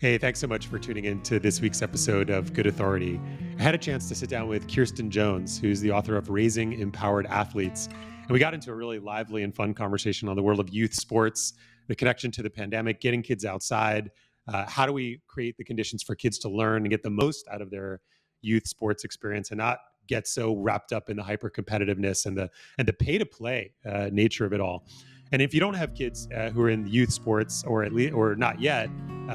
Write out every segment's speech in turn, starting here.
Hey, thanks so much for tuning in to this week's episode of Good Authority. I had a chance to sit down with Kirsten Jones, who's the author of Raising Empowered Athletes. And we got into a really lively and fun conversation on the world of youth sports, the connection to the pandemic, getting kids outside. How do we create the conditions for kids to learn and get the most out of their youth sports experience and not get so wrapped up in the hyper competitiveness and the pay to play nature of it all. And if you don't have kids who are in youth sports or at least or not yet,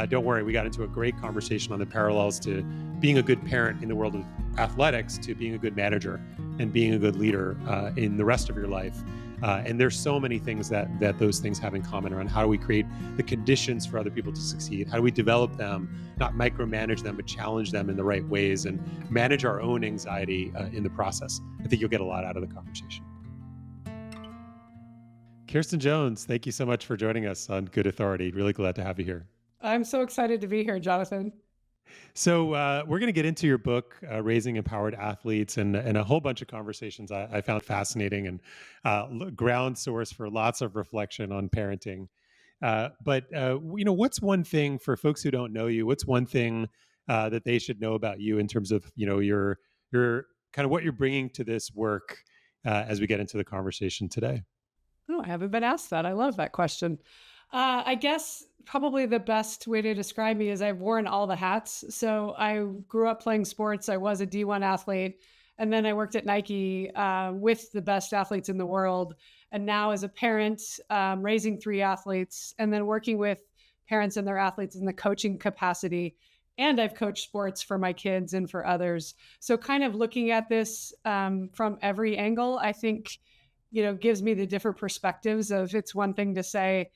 don't worry, we got into a great conversation on the parallels to being a good parent in the world of athletics, to being a good manager and being a good leader in the rest of your life. And there's so many things that those things have in common around how do we create the conditions for other people to succeed? How do we develop them, not micromanage them, but challenge them in the right ways and manage our own anxiety in the process? I think you'll get a lot out of the conversation. Kirsten Jones, thank you so much for joining us on Good Authority. Really glad to have you here. I'm so excited to be here, Jonathan. So we're going to get into your book, Raising Empowered Athletes, and a whole bunch of conversations I found fascinating and ground source for lots of reflection on parenting. But what's one thing for folks who don't know you? What's one thing that they should know about you in terms of your kind of what you're bringing to this work as we get into the conversation today? Oh, I haven't been asked that. I love that question. I guess probably the best way to describe me is I've worn all the hats. So I grew up playing sports. I was a D1 athlete. And then I worked at Nike with the best athletes in the world. And now as a parent, raising three athletes and then working with parents and their athletes in the coaching capacity. And I've coached sports for my kids and for others. So kind of looking at this from every angle, I think, gives me the different perspectives of it's one thing to say,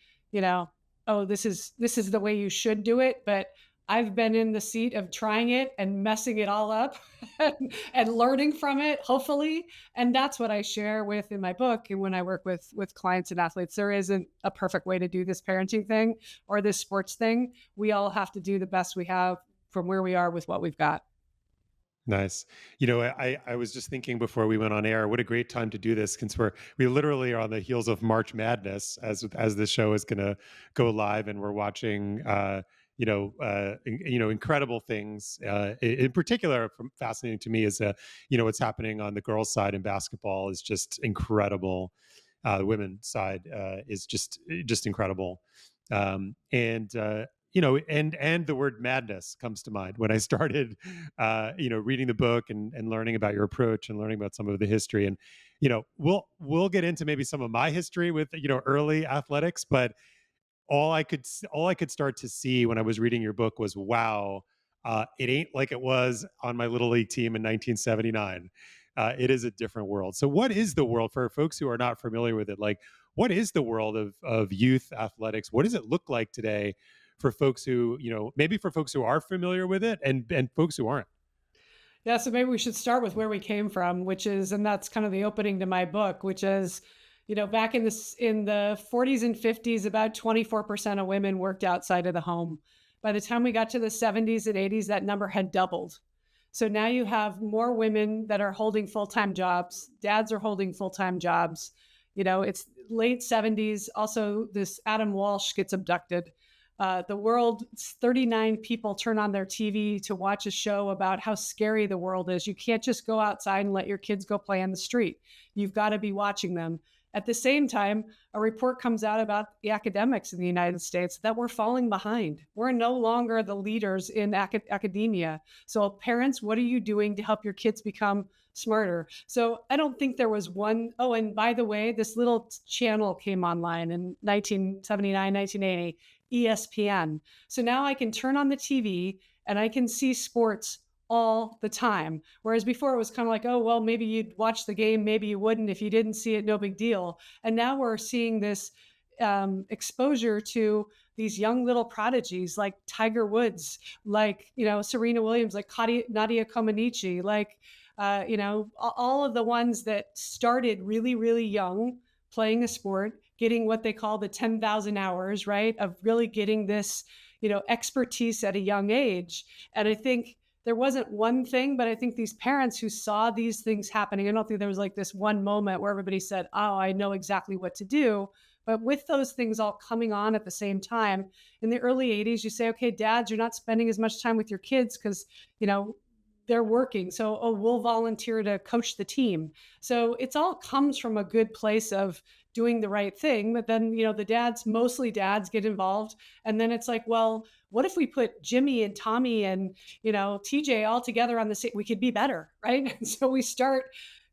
oh, this is the way you should do it. But I've been in the seat of trying it and messing it all up and learning from it, hopefully. And that's what I share with in my book. And when I work with clients and athletes, there isn't a perfect way to do this parenting thing or this sports thing. We all have to do the best we have from where we are with what we've got. Nice. I was just thinking before we went on air, what a great time to do this since we literally are on the heels of March Madness as this show is going to go live, and we're watching incredible things. In particular, fascinating to me is what's happening on the girls' side in basketball is just incredible. The women's side is just incredible. And the word madness comes to mind when I started, reading the book and learning about your approach and learning about some of the history. And, we'll get into maybe some of my history with, early athletics, but all I could start to see when I was reading your book was, wow, it ain't like it was on my little league team in 1979. It is a different world. So what is the world for folks who are not familiar with it? Like, what is the world of youth athletics? What does it look like today for folks who, maybe for folks who are familiar with it and folks who aren't? Yeah, so maybe we should start with where we came from, and that's kind of the opening to my book, which is, back in the 40s and 50s, about 24% of women worked outside of the home. By the time we got to the 70s and 80s, that number had doubled. So now you have more women that are holding full-time jobs. Dads are holding full-time jobs. It's late 70s. Also, this Adam Walsh gets abducted. The world, 39 people turn on their TV to watch a show about how scary the world is. You can't just go outside and let your kids go play on the street. You've got to be watching them. At the same time, a report comes out about the academics in the United States that we're falling behind. We're no longer the leaders in academia. So parents, what are you doing to help your kids become smarter? So I don't think there was one. Oh, and by the way, this little channel came online in 1979, 1980, ESPN. So now I can turn on the TV and I can see sports all the time. Whereas before it was kind of like, oh, well, maybe you'd watch the game, maybe you wouldn't. If you didn't see it, no big deal. And now we're seeing this exposure to these young little prodigies like Tiger Woods, like, Serena Williams, like Nadia Comaneci, like, all of the ones that started really, really young playing a sport, getting what they call the 10,000 hours, right? Of really getting this, expertise at a young age. And I think there wasn't one thing, but I think these parents who saw these things happening, I don't think there was like this one moment where everybody said, oh, I know exactly what to do. But with those things all coming on at the same time, in the early 80s, you say, okay, dads, you're not spending as much time with your kids because, you know, they're working. So, oh, we'll volunteer to coach the team. So it's all comes from a good place of doing the right thing. But then, the dads, mostly dads, get involved. And then it's like, well, what if we put Jimmy and Tommy and, TJ all together on the same, we could be better, right? And so we start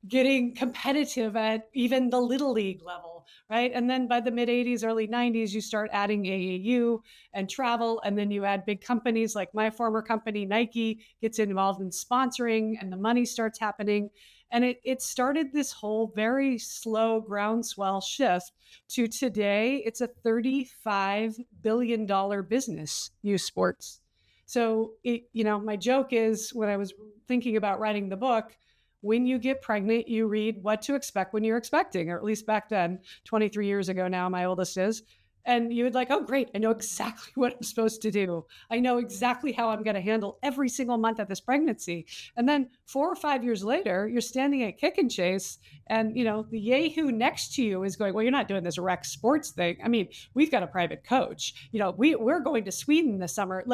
getting competitive at even the little league level, right? And then by the mid 80s, early 90s, you start adding AAU and travel. And then you add big companies like my former company, Nike, gets involved in sponsoring and the money starts happening. And it started this whole very slow groundswell shift to today. It's a $35 billion business, youth sports. So, my joke is when I was thinking about writing the book, when you get pregnant, you read What to Expect When You're Expecting, or at least back then, 23 years ago now, my oldest is. And you would like, oh, great. I know exactly what I'm supposed to do. I know exactly how I'm going to handle every single month of this pregnancy. And then 4 or 5 years later, you're standing at Kick and Chase, and the yahoo next to you is going, well, you're not doing this rec sports thing. I mean, we've got a private coach. We're going to Sweden this summer.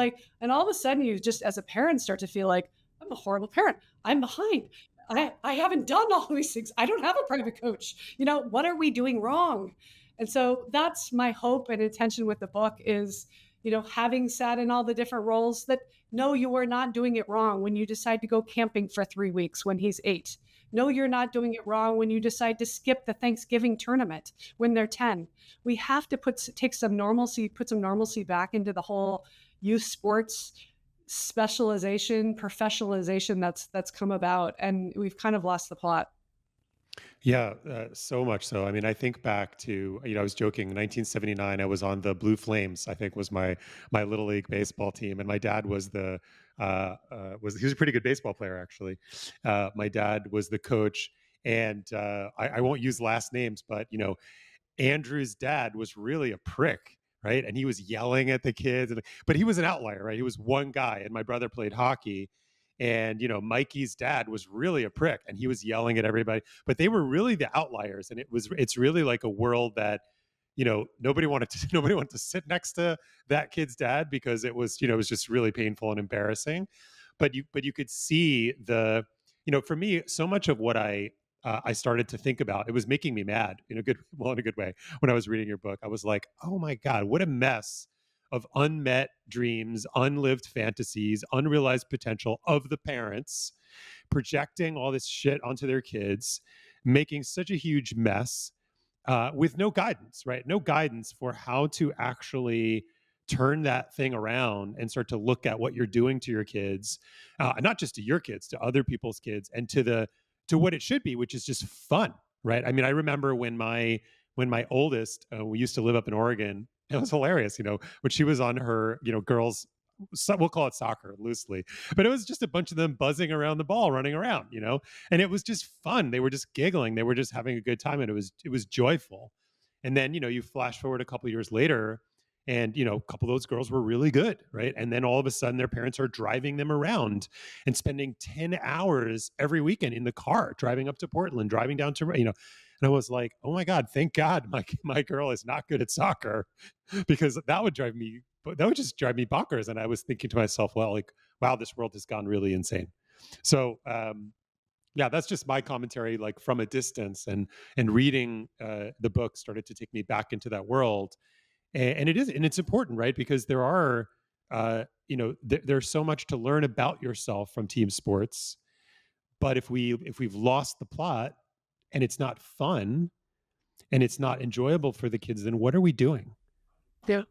And all of a sudden, you just as a parent start to feel like, I'm a horrible parent. I'm behind. I haven't done all these things. I don't have a private coach. What are we doing wrong? And so that's my hope and intention with the book is, having sat in all the different roles, that no, you are not doing it wrong when you decide to go camping for 3 weeks when he's 8. No, you're not doing it wrong when you decide to skip the Thanksgiving tournament when they're 10. We have to put some normalcy back into the whole youth sports specialization, professionalization that's come about, and we've kind of lost the plot. Yeah, so much so. I mean, I think back to, I was joking, 1979, I was on the Blue Flames, I think was my little league baseball team. And my dad was he was a pretty good baseball player, actually. My dad was the coach. And I won't use last names, but, Andrew's dad was really a prick, right? And he was yelling at the kids, but he was an outlier, right? He was one guy, and my brother played hockey. And Mikey's dad was really a prick, and he was yelling at everybody. But they were really the outliers, and it's really like a world that nobody wanted to nobody wanted to sit next to that kid's dad because it was just really painful and embarrassing. But you could see for me, so much of what I started to think about, it was making me mad in a good well, in a good way. When I was reading your book, I was like, oh my God, what a mess of unmet dreams, unlived fantasies, unrealized potential of the parents projecting all this shit onto their kids, making such a huge mess with no guidance, right? No guidance for how to actually turn that thing around and start to look at what you're doing to your kids, not just to your kids, to other people's kids, and to what it should be, which is just fun, right? I mean, I remember when my oldest, we used to live up in Oregon. It was hilarious, when she was on her, girls, we'll call it soccer loosely, but it was just a bunch of them buzzing around the ball, running around, and it was just fun. They were just giggling. They were just having a good time, and it was joyful. And then, you flash forward a couple of years later, and a couple of those girls were really good, right? And then all of a sudden their parents are driving them around and spending 10 hours every weekend in the car, driving up to Portland, driving down to, and I was like, oh my God, thank God my girl is not good at soccer, because that would just drive me bonkers. And I was thinking to myself, well, like, wow, this world has gone really insane. So yeah, that's just my commentary, like from a distance, and reading the book started to take me back into that world. And it's important, right? Because there are there's so much to learn about yourself from team sports. But if we've lost the plot, and it's not fun, and it's not enjoyable for the kids, then what are we doing? Yeah.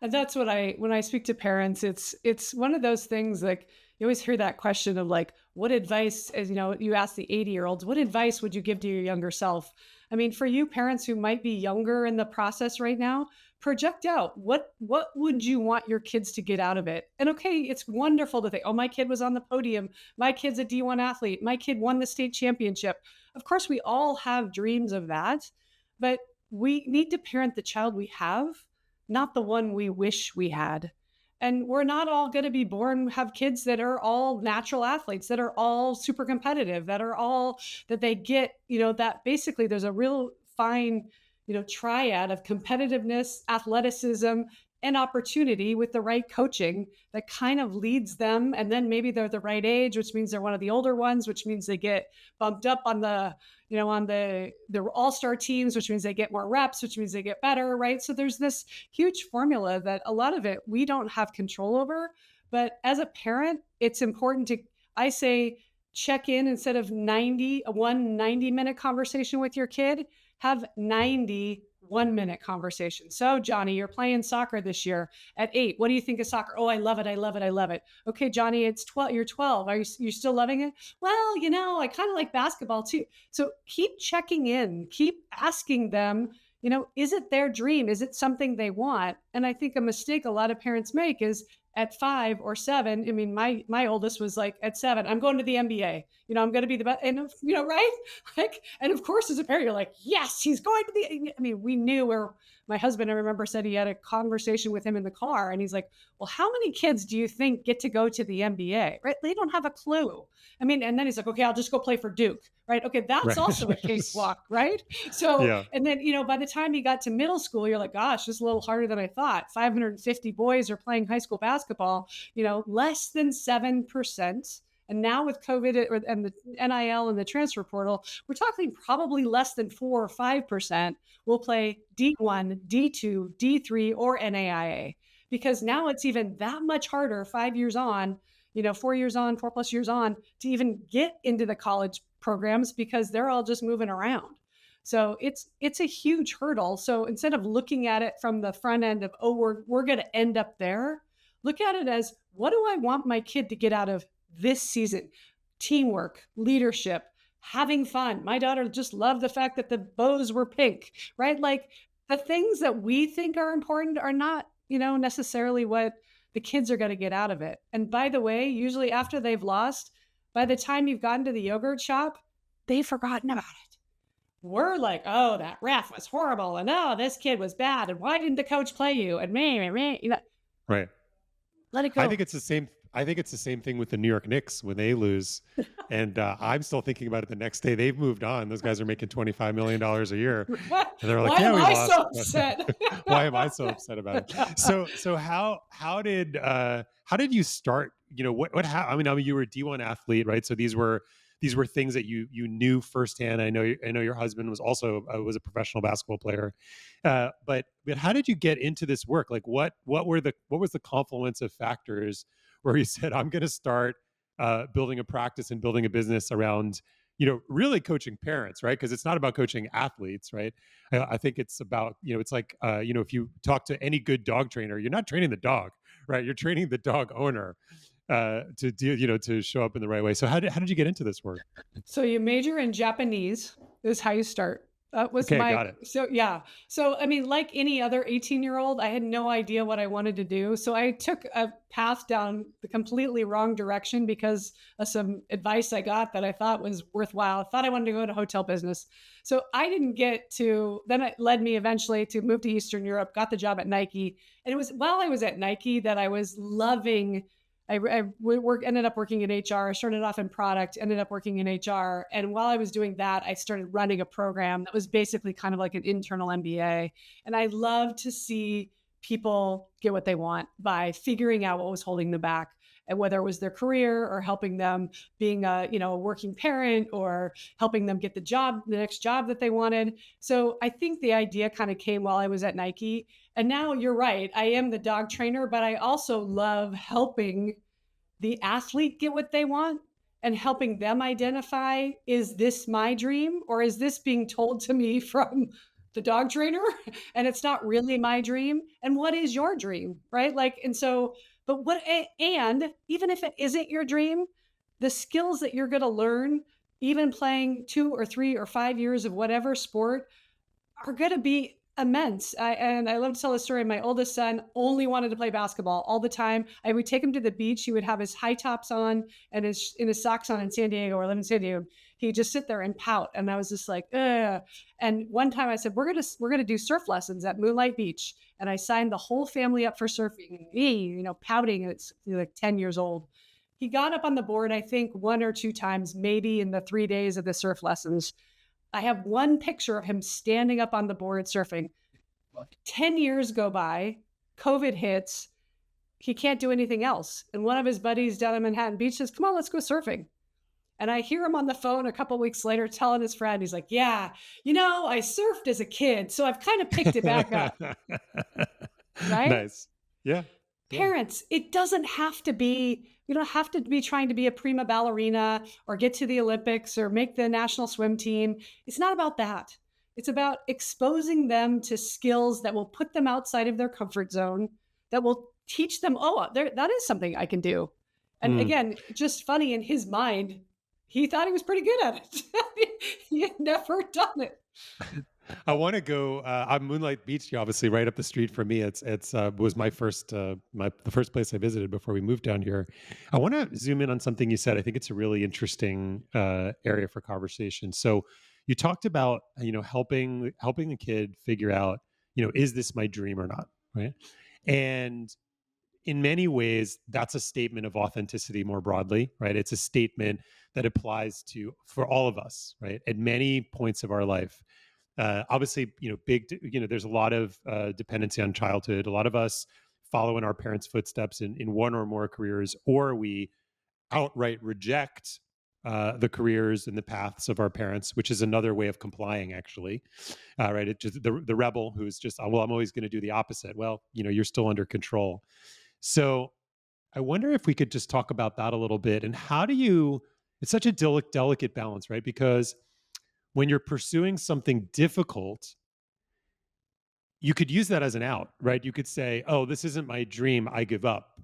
And that's what when I speak to parents, it's one of those things, like you always hear that question of like, what advice, as you ask the 80-year-olds, what advice would you give to your younger self? I mean, for you parents who might be younger in the process right now, project out what would you want your kids to get out of it? And okay, it's wonderful to think, oh, my kid was on the podium, my kid's a D1 athlete, my kid won the state championship. Of course, we all have dreams of that, but we need to parent the child we have, not the one we wish we had. And we're not all going to be born, have kids that are all natural athletes, that are all super competitive, that are all, that they get, that basically there's a real fine, triad of competitiveness, athleticism, and opportunity with the right coaching that kind of leads them. And then maybe they're the right age, which means they're one of the older ones, which means they get bumped up on the all-star teams, which means they get more reps, which means they get better, right? So there's this huge formula that a lot of it we don't have control over. But as a parent, it's important to, I say, check in instead of 90-minute conversation with your kid, have 90 1-minute conversation. So, Johnny, you're playing soccer this year at 8. What do you think of soccer? Oh, I love it. I love it. I love it. Okay, Johnny, it's 12. You're 12. You still loving it? Well, I kind of like basketball too. So keep checking in, keep asking them, is it their dream? Is it something they want? And I think a mistake a lot of parents make is at 5 or 7. I mean, my oldest was like at 7, I'm going to the NBA. I'm going to be the best. And right? Like, and of course, as a parent, you're like, yes, he's going to the. I mean, we knew where my husband, I remember, said he had a conversation with him in the car, and he's like, well, how many kids do you think get to go to the NBA? Right? They don't have a clue. I mean, and then he's like, okay, I'll just go play for Duke. Right. Okay. That's Right. also a cakewalk. Right. So, Yeah. and then, by the time he got to middle school, you're like, gosh, this is a little harder than I thought. 550 boys are playing high school basketball, less than 7%. And now with COVID and the NIL and the transfer portal, we're talking probably less than 4 or 5% will play D1, D2, D3, or NAIA, because now it's even that much harder 5 years on, 4 years on, 4+ years on, to even get into the college programs because they're all just moving around. So it's a huge hurdle. So instead of looking at it from the front end of, oh, we're going to end up there, look at it as, what do I want my kid to get out of this season? Teamwork, leadership, having fun. My daughter just loved the fact that the bows were pink, right? Like, the things that we think are important are not, necessarily what the kids are going to get out of it. And by the way, usually after they've lost, by the time you've gotten to the yogurt shop, they've forgotten about it. We're like, oh, that ref was horrible. And oh, this kid was bad. And why didn't the coach play you? And Right. let it I go. think it's the same. I think it's the same thing with the New York Knicks when they lose, and I'm still thinking about it the next day. They've moved on. Those guys are making $25 million a year, and they're like, Why "Yeah, am we I lost." so upset? Why am I so upset about it? So how did you start? I mean, you were a D1 athlete, right? So these were things that you knew firsthand. I know your husband was also was a professional basketball player, but how did you get into this work? Like, what was the confluence of factors where you said, I'm going to start building a practice and building a business around, really coaching parents, right? Because it's not about coaching athletes, right? I think it's about, it's like, if you talk to any good dog trainer, you're not training the dog, right? You're training the dog owner to do, to show up in the right way. So how did you get into this work? So you major in Japanese is how you start. That was Okay, got it. so yeah. So, I mean, like any other 18-year-old, I had no idea what I wanted to do. So I took a path down the completely wrong direction because of some advice I got that I thought was worthwhile. I thought I wanted to go into hotel business. So I didn't then it led me eventually to move to Eastern Europe, got the job at Nike. And it was while I was at Nike that I was loving. Ended up working in HR. I started off in product, ended up working in HR. And while I was doing that, I started running a program that was basically kind of like an internal MBA. And I love to see people get what they want by figuring out what was holding them back, and whether it was their career or helping them being a working parent or helping them get the next job that they wanted. So I think the idea kind of came while I was at Nike. And now you're right. I am the dog trainer, but I also love helping the athlete get what they want and helping them identify, is this my dream or is this being told to me from the dog trainer and it's not really my dream? And what is your dream? Right? Like, and so, and even if it isn't your dream, the skills that you're going to learn, even playing 2 or 3 or 5 years of whatever sport, are going to be immense. And I love to tell the story. My oldest son only wanted to play basketball all the time. I would take him to the beach. He would have his high tops on and his socks on in San Diego, or I live in San Diego. He'd just sit there and pout. And I was just like, ugh. And one time I said, we're gonna do surf lessons at Moonlight Beach. And I signed the whole family up for surfing. Me, pouting. It's like 10 years old. He got up on the board, I think 1 or 2 times, maybe in the 3 days of the surf lessons. I have one picture of him standing up on the board surfing. 10 years go by, COVID hits, he can't do anything else. And one of his buddies down in Manhattan Beach says, come on, let's go surfing. And I hear him on the phone a couple weeks later telling his friend, he's like, yeah, I surfed as a kid, so I've kind of picked it back up, right? Nice. Yeah. Yeah. Parents, it doesn't have to be, you don't have to be trying to be a prima ballerina or get to the Olympics or make the national swim team. It's not about that. It's about exposing them to skills that will put them outside of their comfort zone, that will teach them, oh, that is something I can do. And Mm. again, just funny, in his mind, he thought he was pretty good at it. He had never done it. I want to go on Moonlight Beach, obviously right up the street from me. It's was my first the first place I visited before we moved down here. I want to zoom in on something you said. I think it's a really interesting area for conversation. So you talked about helping the kid figure out, is this my dream or not, right? And in many ways, that's a statement of authenticity more broadly, right? It's a statement that applies to for all of us, right? At many points of our life. Obviously, there's a lot of dependency on childhood. A lot of us follow in our parents' footsteps in one or more careers, or we outright reject the careers and the paths of our parents, which is another way of complying, actually. Right? It just the rebel who's just, well, I'm always going to do the opposite. Well, you're still under control. So I wonder if we could just talk about that a little bit. And how do you? It's such a delicate balance, right? Because when you're pursuing something difficult, you could use that as an out, right? You could say, "Oh, this isn't my dream. I give up."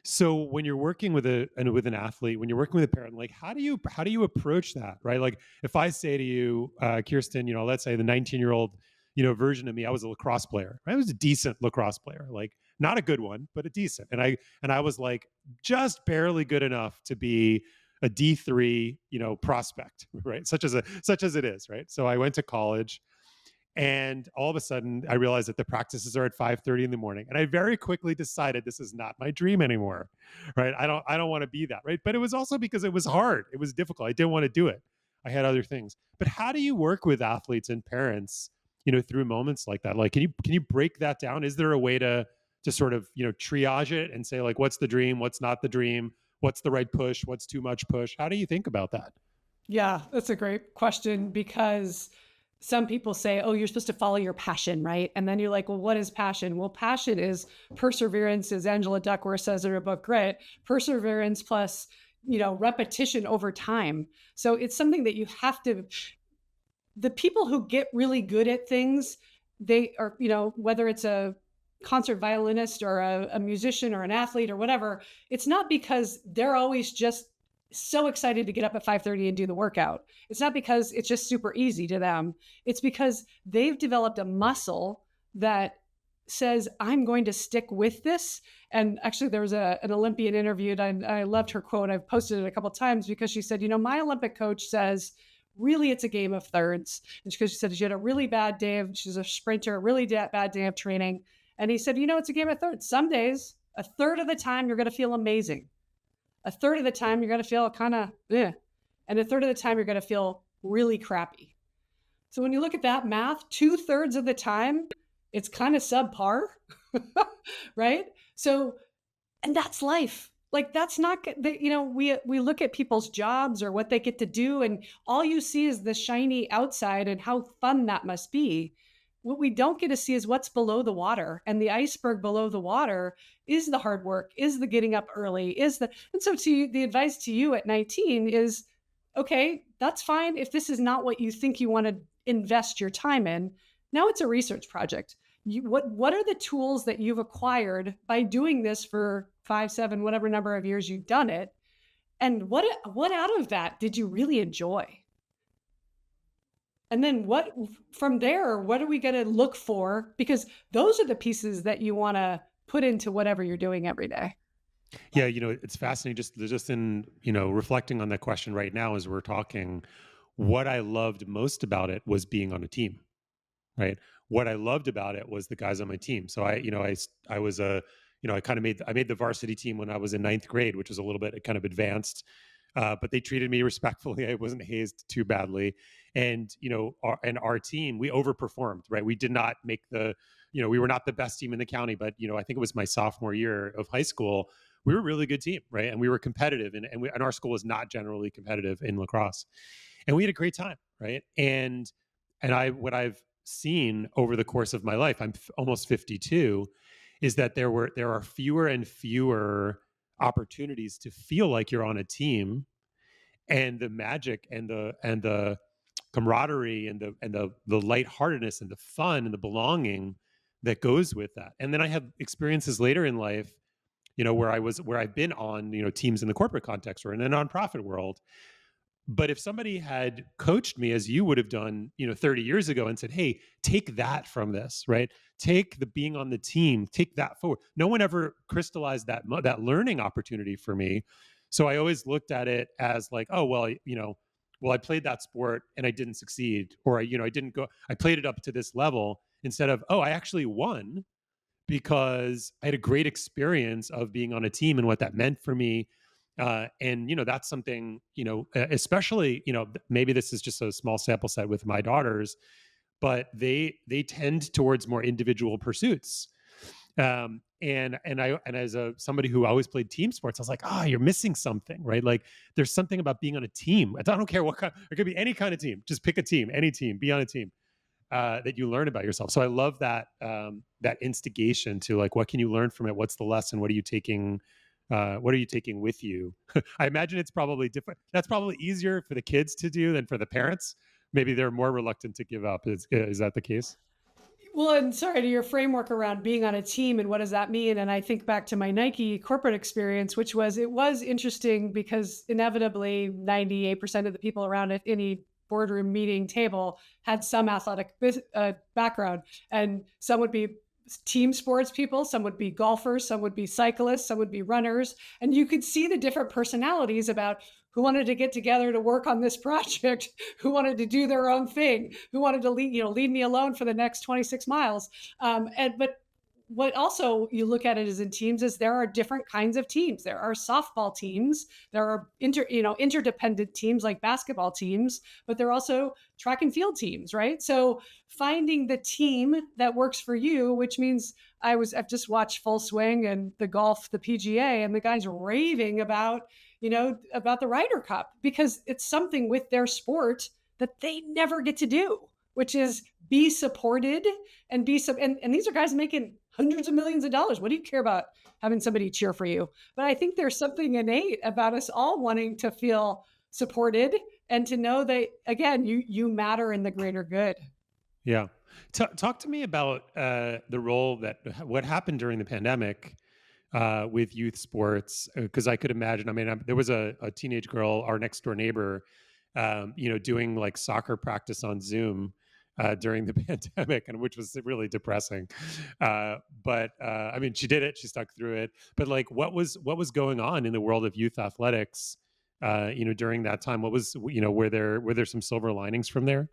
So when you're working with an athlete, when you're working with a parent, like how do you approach that, right? Like if I say to you, Kirsten, let's say the 19-year-old, version of me, I was a lacrosse player. Right? I was a decent lacrosse player, like not a good one, but a decent. And I was like just barely good enough to be a D3, prospect, right? Such as it is, right? So I went to college. And all of a sudden, I realized that the practices are at 5:30 in the morning, and I very quickly decided this is not my dream anymore, right? I don't want to be that, right? But it was also because it was hard, it was difficult. I didn't want to do it. I had other things. But how do you work with athletes and parents, through moments like that? Like, can you break that down? Is there a way to sort of triage it and say like, what's the dream, what's not the dream, what's the right push, what's too much push? How do you think about that? Yeah, that's a great question, because some people say, oh, you're supposed to follow your passion, right? And then you're like, well, what is passion? Well, passion is perseverance, as Angela Duckworth says in her book, Grit, perseverance plus, repetition over time. So it's something that you have to, the people who get really good at things, they are, whether it's a concert violinist or a musician or an athlete or whatever, it's not because they're always just so excited to get up at 5:30 and do the workout. It's not because it's just super easy to them. It's because they've developed a muscle that says, I'm going to stick with this. And actually, there was an Olympian interviewed, and I loved her quote. I've posted it a couple of times because she said, my Olympic coach says, really, it's a game of thirds. And because she said she had a really bad day she's a sprinter, a really bad day of training. And he said, it's a game of thirds. Some days, a third of the time, you're going to feel amazing. A third of the time, you're going to feel kind of, and a third of the time, you're going to feel really crappy. So when you look at that math, 2/3 of the time, it's kind of subpar, right? So, and that's life. Like that's not, we look at people's jobs or what they get to do, and all you see is the shiny outside and how fun that must be. What we don't get to see is what's below the water, and the iceberg below the water is the hard work, is the getting up early, and so the advice to you at 19 is, okay, that's fine. If this is not what you think you want to invest your time in, now it's a research project. What are the tools that you've acquired by doing this for 5, 7, whatever number of years you've done it? And what out of that did you really enjoy? And then from there, what are we going to look for? Because those are the pieces that you want to put into whatever you're doing every day. Yeah, it's fascinating. Just in reflecting on that question right now as we're talking, what I loved most about it was being on a team, right? What I loved about it was the guys on my team. So I was I made the varsity team when I was in ninth grade, which was a little bit kind of advanced, but they treated me respectfully. I wasn't hazed too badly, And our team, we overperformed, right? We did not make we were not the best team in the county, but I think it was my sophomore year of high school. We were a really good team, right? And we were competitive, and our school was not generally competitive in lacrosse, and we had a great time, right? And what I've seen over the course of my life, I'm almost 52, is that there are fewer and fewer opportunities to feel like you're on a team, and the magic and the camaraderie and the lightheartedness and the fun and the belonging that goes with that. And then I have experiences later in life, where I've been on, teams in the corporate context or in the nonprofit world. But if somebody had coached me as you would have done, 30 years ago, and said, "Hey, take that from this, right? Take the being on the team, take that forward." No one ever crystallized that learning opportunity for me. So I always looked at it as like, "Oh, well, I played that sport and I didn't succeed, or I didn't go. I played it up to this level," instead of, "Oh, I actually won because I had a great experience of being on a team and what that meant for me." And that's something, especially, maybe this is just a small sample set with my daughters, but they tend towards more individual pursuits. And as somebody who always played team sports, I was like, you're missing something, right? Like, there's something about being on a team. I don't care what kind. It could be any kind of team. Just pick a team, any team, be on a team. That you learn about yourself. So I love that instigation to, like, what can you learn from it? What's the lesson? What are you taking? What are you taking with you? I imagine it's probably different. That's probably easier for the kids to do than for the parents. Maybe they're more reluctant to give up. Is that the case? Well, and sorry to your framework around being on a team and what does that mean? And I think back to my Nike corporate experience, which was it was interesting because inevitably 98% of the people around at any boardroom meeting table had some athletic background, and some would be team sports people, some would be golfers, some would be cyclists, some would be runners, and you could see the different personalities about who wanted to get together to work on this project, who wanted to do their own thing, who wanted to leave me alone for the next 26 miles. But what also you look at it as in teams is there are different kinds of teams. There are softball teams, there are interdependent teams like basketball teams, but there are also track and field teams, right? So finding the team that works for you, which means I've just watched Full Swing and the golf, the PGA, and the guys raving about the Ryder Cup because it's something with their sport that they never get to do, which is be supported and and these are guys making hundreds of millions of dollars. What do you care about having somebody cheer for you? But I think there's something innate about us all wanting to feel supported and to know that again, you matter in the greater good. Yeah. Talk to me about the role that what happened during the pandemic with youth sports, because I could imagine. I mean, there was a teenage girl, our next door neighbor, doing like soccer practice on Zoom during the pandemic, and which was really depressing. But I mean, she did it; she stuck through it. But like, what was going on in the world of youth athletics? During that time, were there some silver linings from there?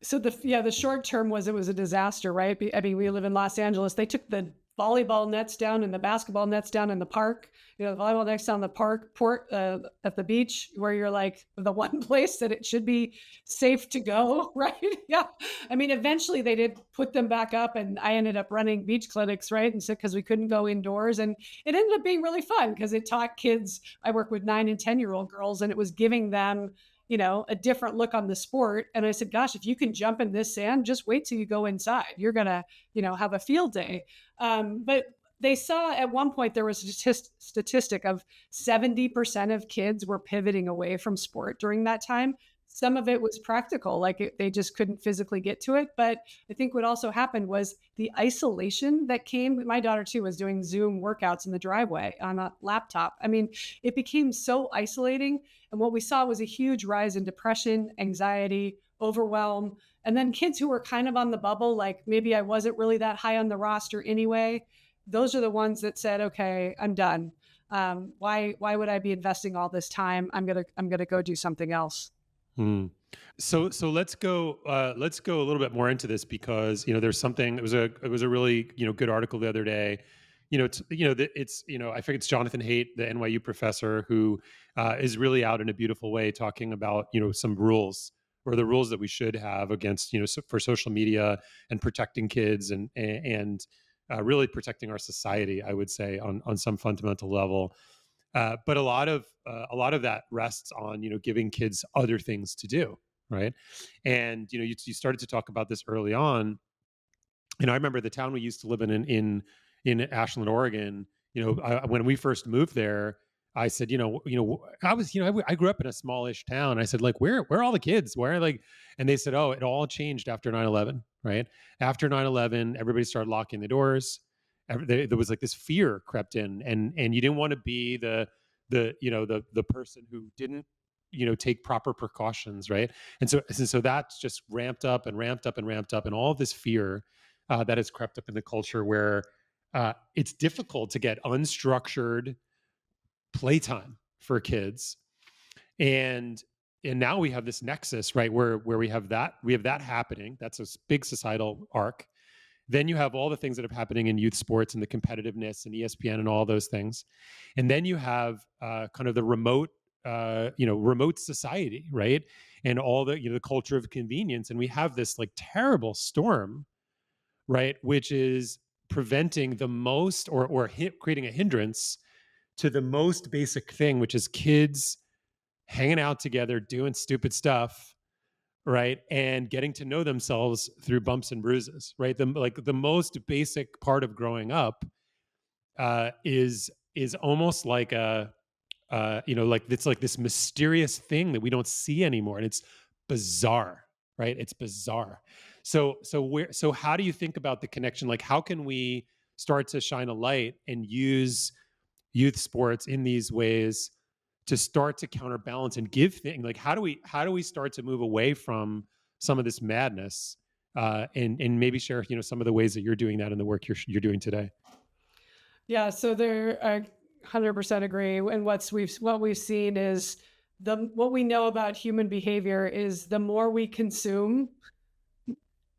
So the short term was it was a disaster, right? I mean, we live in Los Angeles. They took the volleyball nets down and the basketball nets down in the park. The volleyball nets down the port at the beach, where you're like the one place that it should be safe to go, right? Yeah. I mean, eventually they did put them back up, and I ended up running beach clinics, right? And so because we couldn't go indoors, and it ended up being really fun because it taught kids. I work with 9 and 10-year-old girls, and it was giving them a different look on the sport. And I said, gosh, if you can jump in this sand, just wait till you go inside. You're going to, have a field day. But they saw at one point there was a statistic of 70% of kids were pivoting away from sport during that time. Some of it was practical, like they just couldn't physically get to it. But I think what also happened was the isolation that came. My daughter, too, was doing Zoom workouts in the driveway on a laptop. I mean, it became so isolating. And what we saw was a huge rise in depression, anxiety, overwhelm. And then kids who were kind of on the bubble, like maybe I wasn't really that high on the roster anyway. Those are the ones that said, okay, I'm done. Why would I be investing all this time? I'm gonna go do something else. Hmm. So let's go a little bit more into this, because there's something. It was a really good article the other day. I think it's Jonathan Haidt, the NYU professor, who is really out in a beautiful way talking about some rules, or the rules that we should have against, for social media and protecting kids and really protecting our society, I would say, on some fundamental level. But a lot of that rests on, giving kids other things to do, right? And you started to talk about this early on. I remember the town we used to live in Ashland, Oregon. When we first moved there, I said, I grew up in a smallish town. I said, like, where are all the kids? Where, like, and they said, oh, it all changed after 9/11, right? After 9/11, everybody started locking the doors. There was like this fear crept in, and you didn't want to be the person who didn't take proper precautions, right? And so that's just ramped up and ramped up and ramped up, and all of this fear that has crept up in the culture where it's difficult to get unstructured playtime for kids. And now we have this nexus, right, where we have that happening. That's a big societal arc. Then you have all the things that are happening in youth sports and the competitiveness and ESPN and all those things. And then you have kind of the remote society, right? And all the culture of convenience. And we have this like terrible storm, right? Which is preventing the most, or creating a hindrance to the most basic thing, which is kids hanging out together, doing stupid stuff, right? And getting to know themselves through bumps and bruises, right? The most basic part of growing up is almost like like it's like this mysterious thing that we don't see anymore, and it's bizarre, right? It's bizarre. So how do you think about the connection? Like, how can we start to shine a light and use youth sports in these ways to start to counterbalance and give things, like, how do we start to move away from some of this madness, and maybe share some of the ways that you're doing that in the work you're doing today? Yeah, so I 100% agree. And what we've seen is what we know about human behavior is the more we consume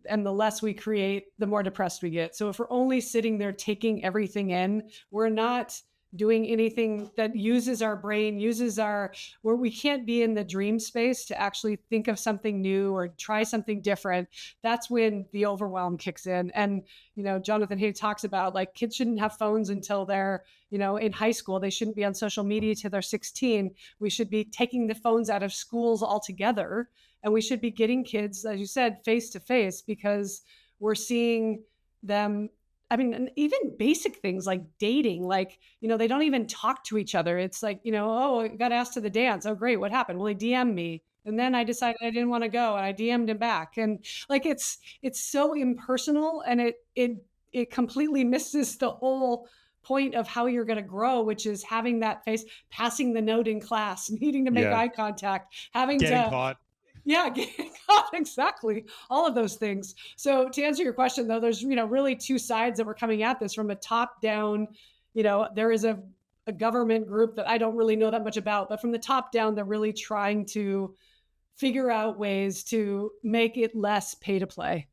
and the less we create, the more depressed we get. So if we're only sitting there taking everything in, we're not doing anything that uses our brain, where we can't be in the dream space to actually think of something new or try something different. That's when the overwhelm kicks in. And, Jonathan Hay talks about, like, kids shouldn't have phones until they're, in high school. They shouldn't be on social media till they're 16. We should be taking the phones out of schools altogether. And we should be getting kids, as you said, face to face, because we're seeing them. I mean, and even basic things like dating, like, they don't even talk to each other. It's like, oh, I got asked to the dance. Oh, great. What happened? Well, he DM'd me. And then I decided I didn't want to go, and I DM'd him back. And like, it's so impersonal, and it completely misses the whole point of how you're going to grow, which is having that face, passing the note in class, needing to make Yeah. eye contact, having Getting to, caught. yeah, exactly. All of those things. So to answer your question, though, there's, really two sides that we're coming at this from a top down. There is a government group that I don't really know that much about, but from the top down, they're really trying to figure out ways to make it less pay to play.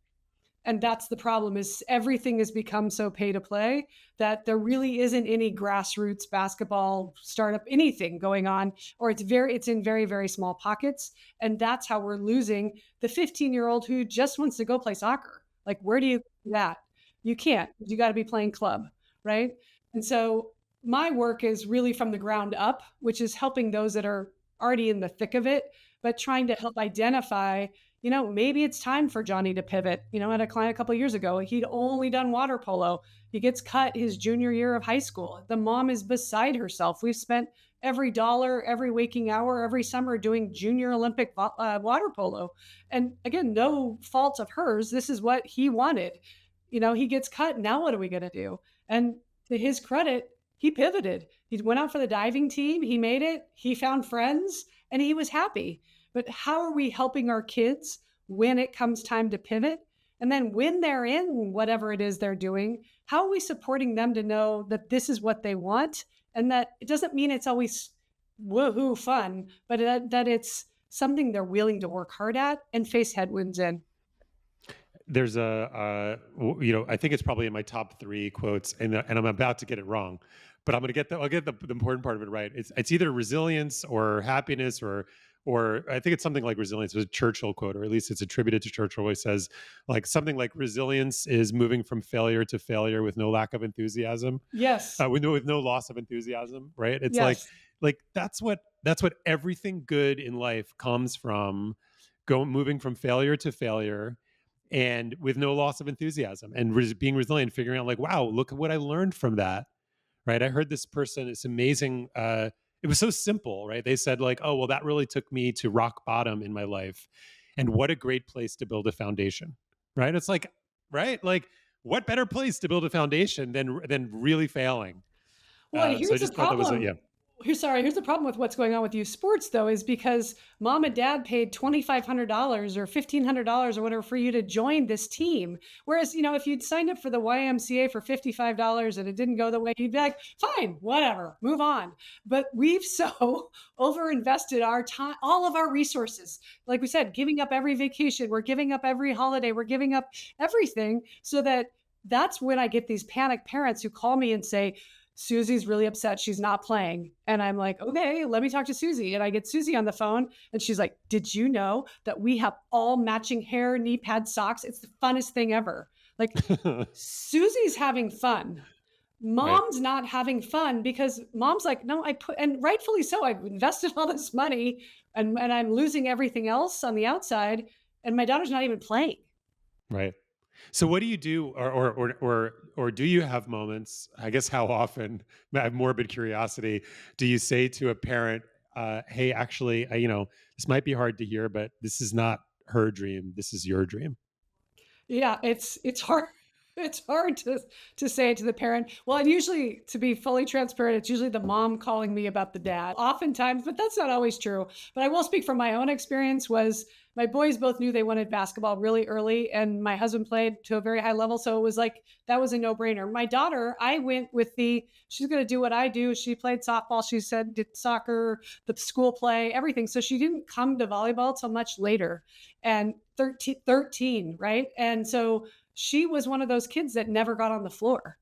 And that's the problem, is everything has become so pay to play that there really isn't any grassroots basketball startup, anything going on, or it's in very, very small pockets. And that's how we're losing the 15-year-old who just wants to go play soccer. Like, where do you do that? You can't. You got to be playing club, right? And so my work is really from the ground up, which is helping those that are already in the thick of it, but trying to help identify, maybe it's time for Johnny to pivot. I had a client a couple of years ago. He'd only done water polo. He gets cut his junior year of high school. The mom is beside herself. We've spent every dollar, every waking hour, every summer doing junior Olympic water polo. And again, no fault of hers. This is what he wanted. He gets cut. Now what are we going to do? And to his credit, he pivoted. He went out for the diving team. He made it. He found friends, and he was happy. But how are we helping our kids when it comes time to pivot? And then when they're in whatever it is they're doing, how are we supporting them to know that this is what they want? And that it doesn't mean it's always woohoo fun, but that it's something they're willing to work hard at and face headwinds in. There's I think it's probably in my top three quotes, and I'm about to get it wrong, but I'll get the important part of it right. It's either resilience or happiness or or I think it's something like resilience. It was a Churchill quote, or at least it's attributed to Churchill, where he says like something like resilience is moving from failure to failure with no lack of enthusiasm, Yes. with no loss of enthusiasm, right? It's Yes. like that's what everything good in life comes from, go moving from failure to failure, and with no loss of enthusiasm, and being resilient, figuring out like, wow, look at what I learned from that, right? I heard this person, it's amazing. It was so simple, right? They said like, oh, well, that really took me to rock bottom in my life, and what a great place to build a foundation, right? It's like, right, like what better place to build a foundation than really failing. Well, and So I here's the just thought that was a, problem. yeah. Here's the problem with what's going on with youth sports, though, is because mom and dad paid $2,500 or $1,500 or whatever for you to join this team. Whereas, if you'd signed up for the YMCA for $55 and it didn't go the way, you'd be like, fine, whatever, move on. But we've so overinvested our time, all of our resources. Like we said, giving up every vacation, we're giving up every holiday, we're giving up everything so that's when I get these panic parents who call me and say, Susie's really upset. She's not playing. And I'm like, okay, let me talk to Susie. And I get Susie on the phone and she's like, did you know that we have all matching hair, knee pad socks? It's the funnest thing ever. Like Susie's having fun. Right. Mom's not having fun because mom's like, no, and rightfully so. I've invested all this money and I'm losing everything else on the outside. And my daughter's not even playing. Right. So what do you do, or do you have moments? I guess how often? I have morbid curiosity. Do you say to a parent, "Hey, actually, this might be hard to hear, but this is not her dream. This is your dream." Yeah, it's hard. It's hard to say it to the parent. Well, and usually, to be fully transparent, it's usually the mom calling me about the dad. Oftentimes, but that's not always true. But I will speak from my own experience. Was my boys both knew they wanted basketball really early, and my husband played to a very high level, so it was like that was a no brainer. My daughter, I went with she's going to do what I do. She played softball. She said did soccer, the school play, everything. So she didn't come to volleyball till much later, and 13, right? And so she was one of those kids that never got on the floor.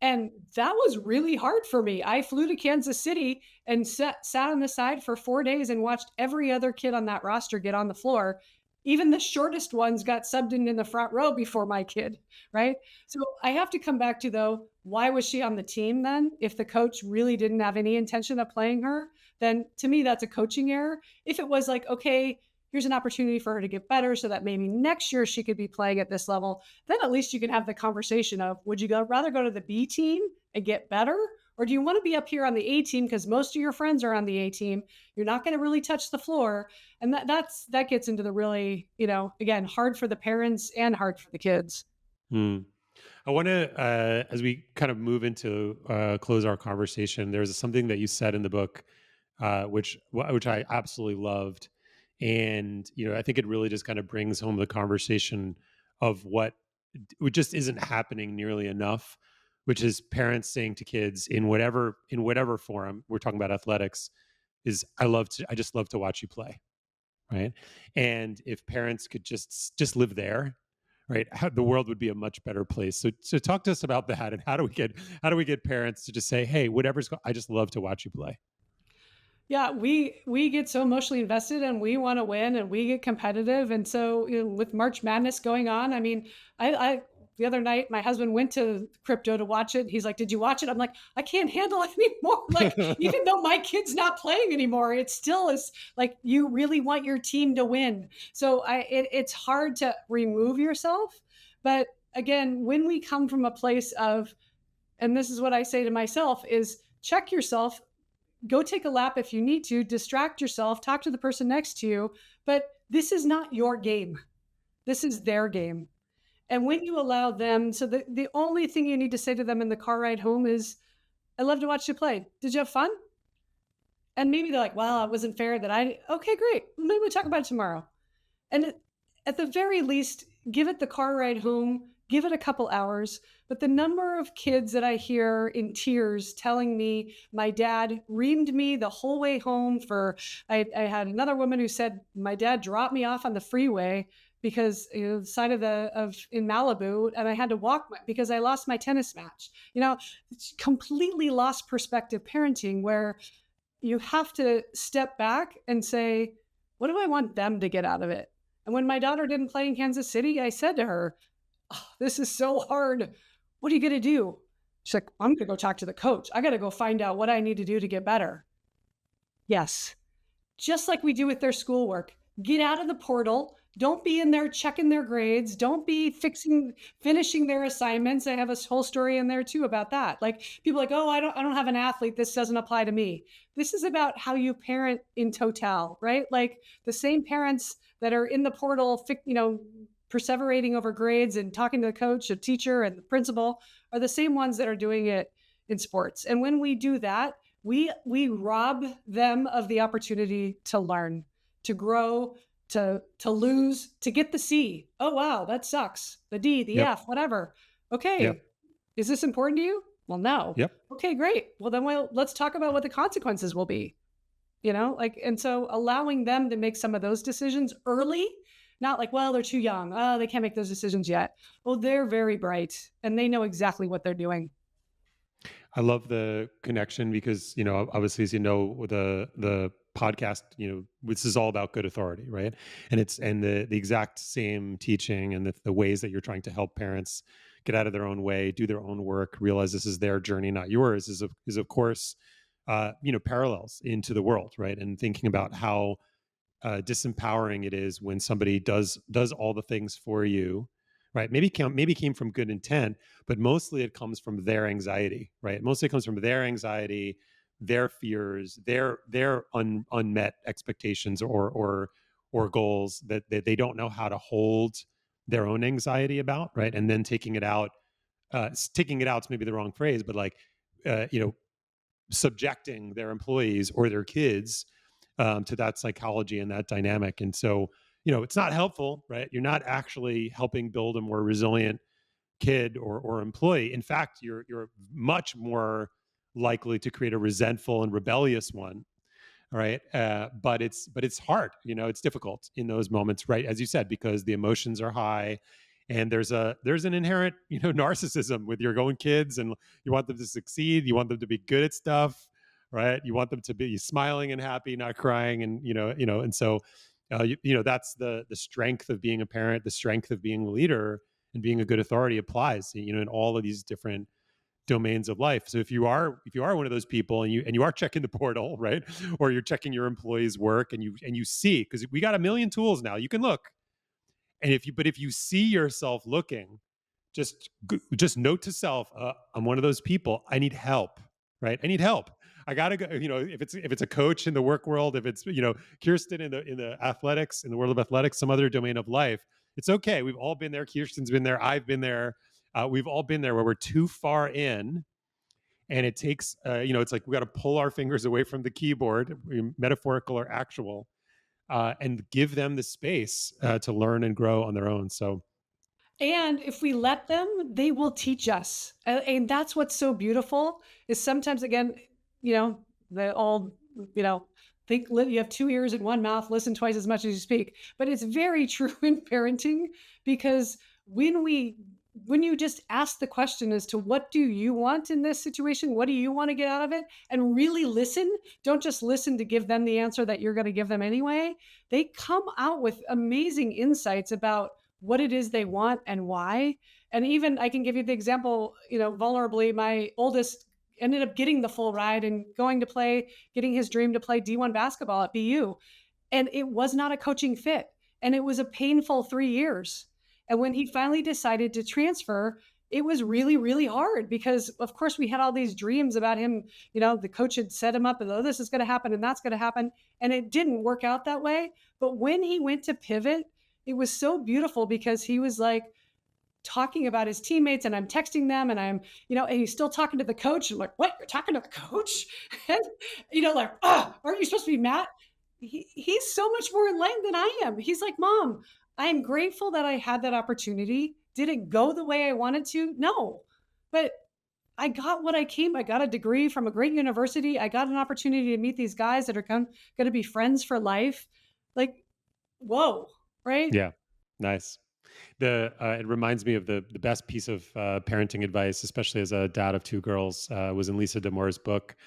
And that was really hard for me. I flew to Kansas City and sat on the side for 4 days and watched every other kid on that roster get on the floor. Even the shortest ones got subbed in the front row before my kid, right? So I have to come back to, though, why was she on the team then? If the coach really didn't have any intention of playing her, then to me, that's a coaching error. If it was like, okay, here's an opportunity for her to get better so that maybe next year she could be playing at this level, then at least you can have the conversation of, would you rather go to the B team and get better? Or do you want to be up here on the A team because most of your friends are on the A team? You're not going to really touch the floor. And that gets into the really, again, hard for the parents and hard for the kids. Hmm. I want to, as we kind of move into close our conversation, there's something that you said in the book, which I absolutely loved, and I think it really just kind of brings home the conversation of what just isn't happening nearly enough, which is parents saying to kids in whatever forum we're talking about athletics, is I just love to watch you play, right? And if parents could just live there, right, the world would be a much better place. So talk to us about that, and how do we get parents to just say, hey, I just love to watch you play. Yeah, we get so emotionally invested and we want to win and we get competitive. And so, with March Madness going on, I mean, I the other night my husband went to crypto to watch it. He's like, "Did you watch it?" I'm like, "I can't handle it anymore." Like, even though my kid's not playing anymore, it still is like you really want your team to win. So it's hard to remove yourself. But again, when we come from a place of, and this is what I say to myself, is check yourself, go take a lap if you need to, distract yourself, talk to the person next to you, but this is not your game. This is their game. And when you allow them, so the only thing you need to say to them in the car ride home is, I love to watch you play. Did you have fun? And maybe they're like, well, it wasn't fair that okay, great. Maybe we'll talk about it tomorrow. And at the very least, give it the car ride home, give it a couple hours. But the number of kids that I hear in tears telling me my dad reamed me the whole way home I had another woman who said my dad dropped me off on the freeway because the side of in Malibu, and I had to walk because I lost my tennis match. It's completely lost perspective parenting where you have to step back and say, What do I want them to get out of it? And when my daughter didn't play in Kansas City, I said to her, "Oh, this is so hard. What are you going to do?" She's like, "I'm going to go talk to the coach. I got to go find out what I need to do to get better." Yes. Just like we do with their schoolwork. Get out of the portal. Don't be in there checking their grades. Don't be finishing their assignments. I have a whole story in there too about that. Like people are like, "Oh, I don't have an athlete. This doesn't apply to me." This is about how you parent in total, right? Like the same parents that are in the portal, perseverating over grades and talking to the coach, a teacher, and the principal are the same ones that are doing it in sports. And when we do that, we rob them of the opportunity to learn, to grow, to lose, to get the C. Oh wow, that sucks. The D, the Yep. F, whatever. Yep. Okay, is this important to you? Well, no. Yep. Okay, great. Well, then let's talk about what the consequences will be. Like, and so allowing them to make some of those decisions early, not like, well, they're too young. Oh, they can't make those decisions yet. Well, they're very bright and they know exactly what they're doing. I love the connection because, obviously, as you know, the podcast, this is all about good authority, right? And the exact same teaching and the ways that you're trying to help parents get out of their own way, do their own work, realize this is their journey, not yours, is of course, parallels into the world, right? And thinking about how disempowering it is when somebody does all the things for you, right? Maybe came from good intent, but mostly it comes from their anxiety, right? Mostly it comes from their anxiety, their fears, their unmet expectations or goals that they don't know how to hold their own anxiety about, right? And then taking it out's maybe the wrong phrase, but like uh, you know subjecting their employees or their kids to that psychology and that dynamic. And so, it's not helpful, right? You're not actually helping build a more resilient kid or employee. In fact, you're much more likely to create a resentful and rebellious one. All right. But it's hard, it's difficult in those moments, right? As you said, because the emotions are high and there's an inherent, narcissism with your own kids, and you want them to succeed. You want them to be good at stuff, right? You want them to be smiling and happy, not crying. And, and so, that's the strength of being a parent, the strength of being a leader and being a good authority applies, in all of these different domains of life. So if you are one of those people and you are checking the portal, right? Or you're checking your employees' work and you see, because we got a million tools now, you can look. And if you see yourself looking, just note to self, I'm one of those people. I need help, right? I need help. I gotta go. If it's a coach in the work world, if it's Kirsten in the athletics, in the world of athletics, some other domain of life, it's okay. We've all been there. Kirsten's been there. I've been there. We've all been there where we're too far in, and it takes it's like we got to pull our fingers away from the keyboard, metaphorical or actual, and give them the space to learn and grow on their own. So And if we let them, they will teach us. And that's what's so beautiful is sometimes again, the old, you know, you have two ears and one mouth, listen twice as much as you speak. But it's very true in parenting because when we when you just ask the question as to what do you want in this situation? What do you want to get out of it? And really listen. Don't just listen to give them the answer that you're going to give them anyway. They come out with amazing insights about what it is they want and why. And even I can give you the example, vulnerably, my oldest ended up getting the full ride and getting his dream to play D1 basketball at BU. And it was not a coaching fit. And it was a painful 3 years. And when he finally decided to transfer, it was really, really hard because, of course, we had all these dreams about him. The coach had set him up and, oh, this is going to happen and that's going to happen. And it didn't work out that way. But when he went to pivot, it was so beautiful because he was like talking about his teammates and I'm texting them and and he's still talking to the coach. I'm like, what? You're talking to the coach? And, like, aren't you supposed to be mad? He's so much more enlightened than I am. He's like, Mom, I am grateful that I had that opportunity. Did it go the way I wanted to? No. But I got a degree from a great university. I got an opportunity to meet these guys that are going to be friends for life. Like, whoa, right? yeah, nice. It reminds me of the best piece of parenting advice, especially as a dad of two girls, was in Lisa Damour's book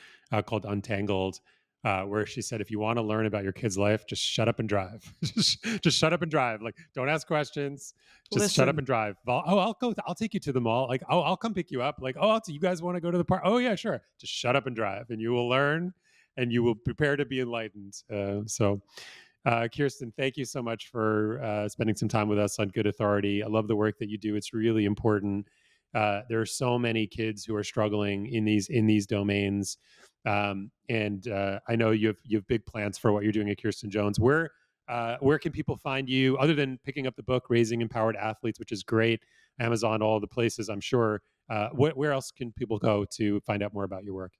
called Untangled, where she said, if you want to learn about your kid's life, just shut up and drive. Just shut up and drive. Like, don't ask questions. Just shut up Listen. and drive. I'll go. I'll take you to the mall. Like, oh, I'll come pick you up. Like, oh, you guys want to go to the park? Oh, yeah, sure. Just shut up and drive, and you will learn, and you will prepare to be enlightened. Kirsten, thank you so much for spending some time with us on Good Authority. I love the work that you do. It's really important. There are so many kids who are struggling in these domains, and I know you have big plans for what you're doing at Kirsten Jones. Where can people find you other than picking up the book Raising Empowered Athletes, which is great? Amazon, all the places, I'm sure. Where else can people go to find out more about your work?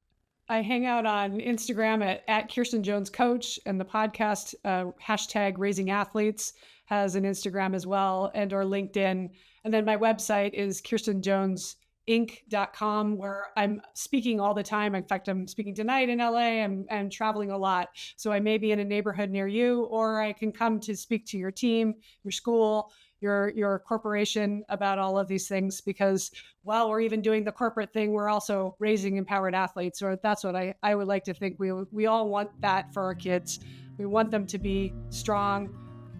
I hang out on Instagram at Kirsten Jones Coach, and the podcast hashtag Raising Athletes has an Instagram as well, and or LinkedIn. And then my website is kirstenjonesinc.com, where I'm speaking all the time. In fact, I'm speaking tonight in LA. I'm traveling a lot. So I may be in a neighborhood near you, or I can come to speak to your team, your school, your corporation about all of these things, because while we're even doing the corporate thing, we're also raising empowered athletes, or that's what I would like to think. We all want that for our kids. We want them to be strong,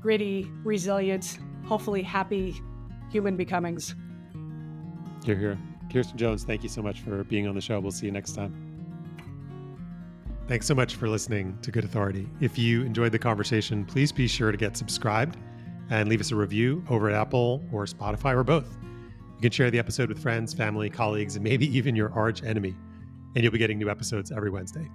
gritty, resilient, hopefully happy human becomings. You're here. Kirsten Jones, thank you so much for being on the show. We'll see you next time. Thanks so much for listening to Good Authority. If you enjoyed the conversation, please be sure to get subscribed and leave us a review over at Apple or Spotify or both. You can share the episode with friends, family, colleagues, and maybe even your arch enemy. And you'll be getting new episodes every Wednesday.